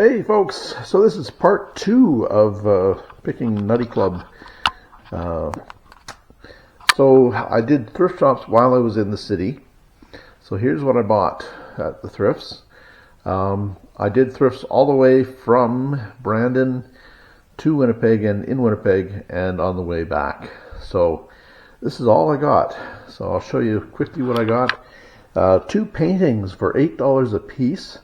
Hey folks, so this is part 2 of picking Nutty Club. So I did thrift shops while I was in the city. So here's what I bought at the thrifts. I did thrifts all the way from Brandon to Winnipeg and in Winnipeg and on the way back. So this is all I got. So I'll show you quickly what I got. 2 paintings for $8 a piece.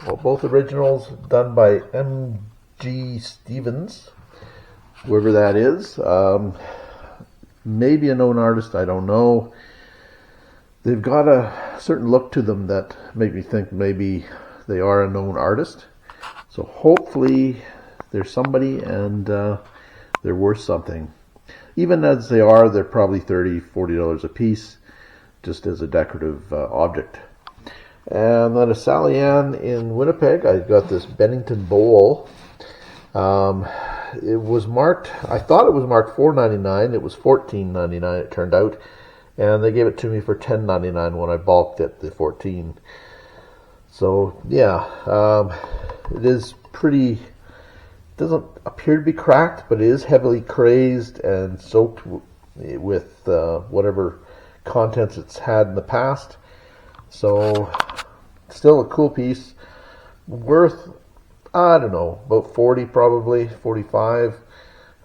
Well, both originals done by M.G. Stevens, whoever that is. Maybe a known artist, I don't know. They've got a certain look to them that make me think maybe they are a known artist. So hopefully there's somebody and they're worth something. Even as they are, they're probably $30, $40 a piece, just as a decorative object. And then a Sally Ann in Winnipeg. I got this Bennington bowl. It was marked, I thought it was marked $4.99. It was $14.99 it turned out. And they gave it to me for $10.99 when I balked at the $14. So yeah, it is pretty, doesn't appear to be cracked, but it is heavily crazed and soaked with whatever contents it's had in the past. So still a cool piece, worth, I don't know, about 40 probably, 45.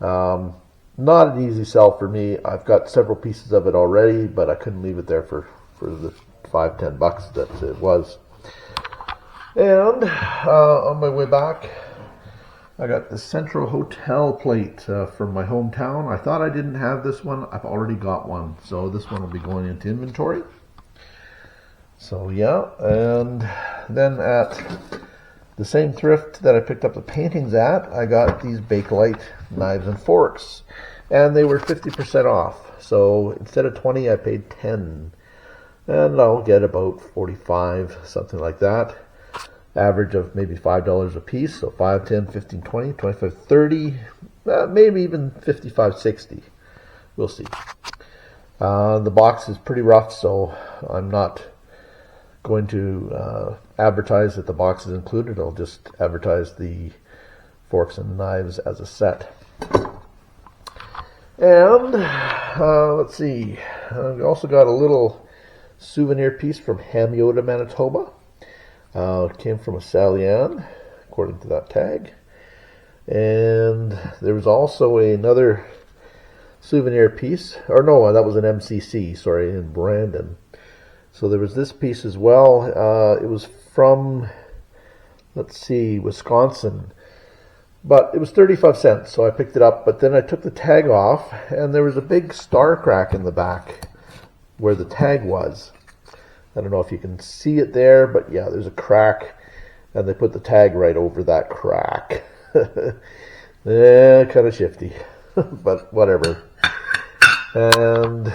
Not an easy sell for me. I've got several pieces of it already, but I couldn't leave it there for the $5-10 that it was. And on my way back, I got the Central Hotel plate from my hometown. I thought I didn't have this one. I've already got one, so this one will be going into inventory. So yeah, and then at the same thrift that I picked up the paintings at, I got these Bakelite knives and forks, and they were 50% off. So instead of 20, I paid 10, and I'll get about 45, something like that. Average of maybe $5 a piece, so 5, 10, 15, 20, 25, 30, maybe even 55, 60. We'll see. The box is pretty rough, so I'm not going to advertise that the box is included. I'll just advertise the forks and knives as a set. And let's see, I also got a little souvenir piece from Hamyota, Manitoba. It came from a Sally Ann, according to that tag. And there was also another souvenir piece, or no, that was an MCC, sorry, in Brandon. So there was this piece as well. It was from, let's see, Wisconsin. But it was 35 cents, so I picked it up. But then I took the tag off, and there was a big star crack in the back where the tag was. I don't know if you can see it there, but yeah, there's a crack. And they put the tag right over that crack. Yeah, kind of shifty, but whatever. And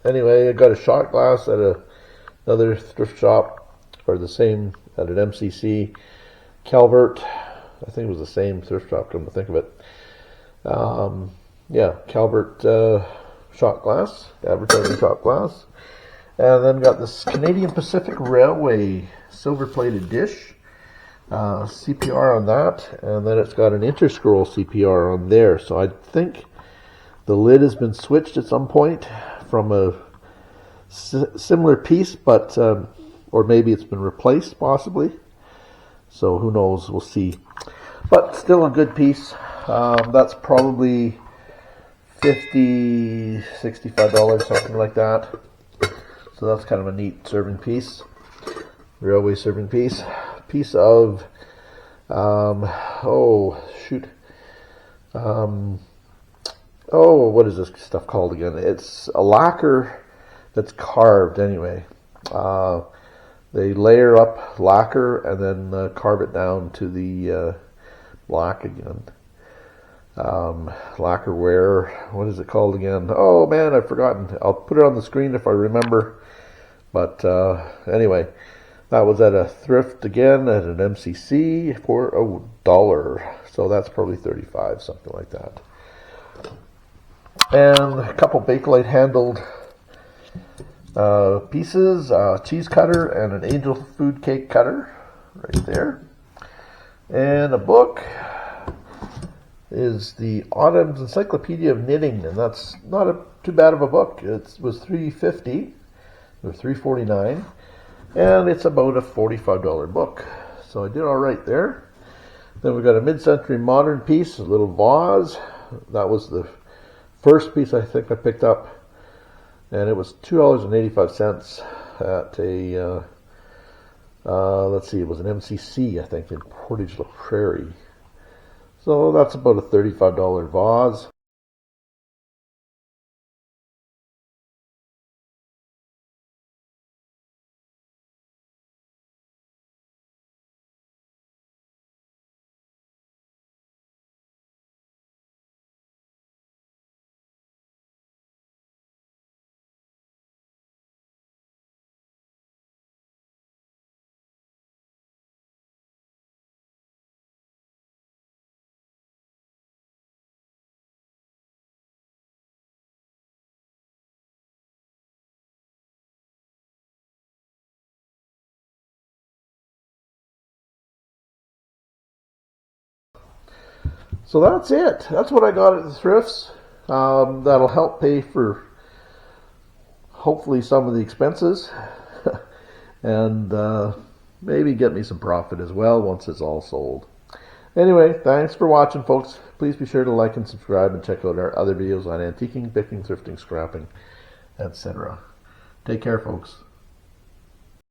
anyway, I got a shot glass at another thrift shop, or the same at an MCC. Calvert, I think it was the same thrift shop, come to think of it. Yeah, Calvert shot glass, advertising shot glass. And then got this Canadian Pacific Railway silver-plated dish. CPR on that, and then it's got an interscroll CPR on there. So I think the lid has been switched at some point from a similar piece, but or maybe it's been replaced possibly. So who knows? We'll see. But still a good piece. That's probably $50, $65, something like that. So that's kind of a neat serving piece. Railway serving piece. Piece of what is this stuff called again? It's a lacquer that's carved anyway. They layer up lacquer and then carve it down to the black again. Lacquerware, what is it called again? Oh man, I've forgotten. I'll put it on the screen if I remember. But anyway, that was at a thrift again at an MCC for $1. So that's probably 35, something like that. And a couple Bakelite handled pieces, cheese cutter and an angel food cake cutter right there. And a book is the Autumn's Encyclopedia of Knitting, and that's not too bad of a book. It was $3.50 or $3.49, and it's about a $45 book. So I did all right there. Then we got a mid-century modern piece, a little vase. That was the first piece I think I picked up, and it was $2.85 at a let's see, it was an MCC, I think, in Portage La Prairie. So that's about a $35 vase. So that's it. That's what I got at the thrifts. That'll help pay for hopefully some of the expenses and maybe get me some profit as well once it's all sold. Anyway, thanks for watching, folks. Please be sure to like and subscribe and check out our other videos on antiquing, picking, thrifting, scrapping, etc. Take care, folks.